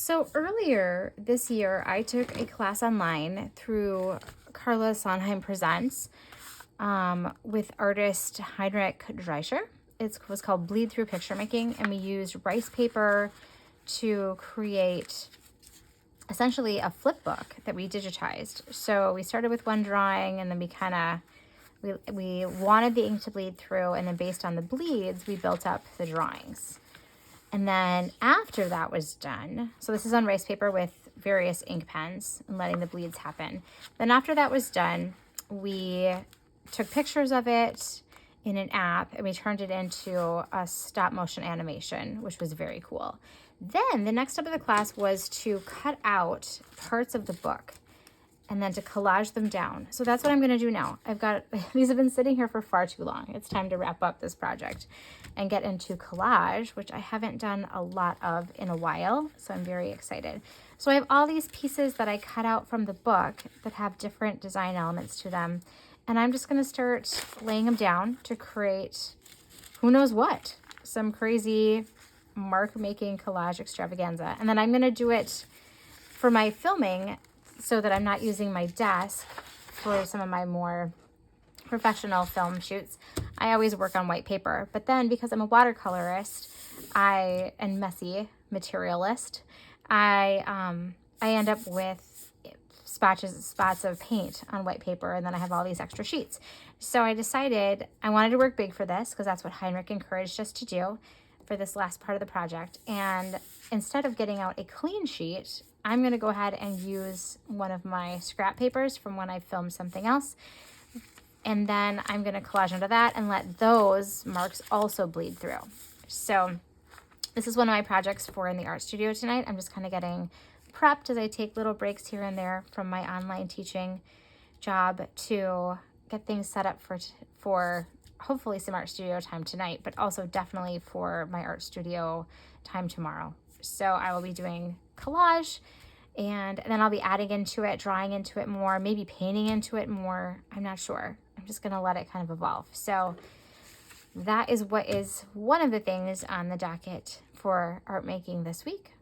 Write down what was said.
So earlier this year, I took a class online through Carla Sonheim Presents with artist Henrik Drescher. It was called Bleed Through Picture Making, and we used rice paper to create essentially a flip book that we digitized. So we started with one drawing, and then we wanted the ink to bleed through, and then based on the bleeds, we built up the drawings. And then after that was done, so this is on rice paper with various ink pens and letting the bleeds happen. Then after that was done, we took pictures of it in an app and we turned it into a stop motion animation, which was very cool. Then the next step of the class was to cut out parts of the book and then to collage them down. So that's what I'm gonna do now. These have been sitting here for far too long. It's time to wrap up this project and get into collage, which I haven't done a lot of in a while, so I'm very excited. So I have all these pieces that I cut out from the book that have different design elements to them, and I'm just gonna start laying them down to create who knows what, some crazy mark-making collage extravaganza. And then I'm gonna do it for my filming so that I'm not using my desk for some of my more professional film shoots. I always work on white paper, but then because I'm a watercolorist and messy materialist, I end up with spots of paint on white paper, and then I have all these extra sheets. So I decided I wanted to work big for this because that's what Henrik encouraged us to do for this last part of the project. And instead of getting out a clean sheet, I'm gonna go ahead and use one of my scrap papers from when I filmed something else. And then I'm gonna collage under that and let those marks also bleed through. So this is one of my projects for in the art studio tonight. I'm just kind of getting prepped as I take little breaks here and there from my online teaching job to get things set up for hopefully some art studio time tonight, but also definitely for my art studio time tomorrow. So I will be doing collage, and then I'll be adding into it, drawing into it more, maybe painting into it more. I'm not sure. I'm just gonna let it kind of evolve. So that is what is one of the things on the docket for art making this week.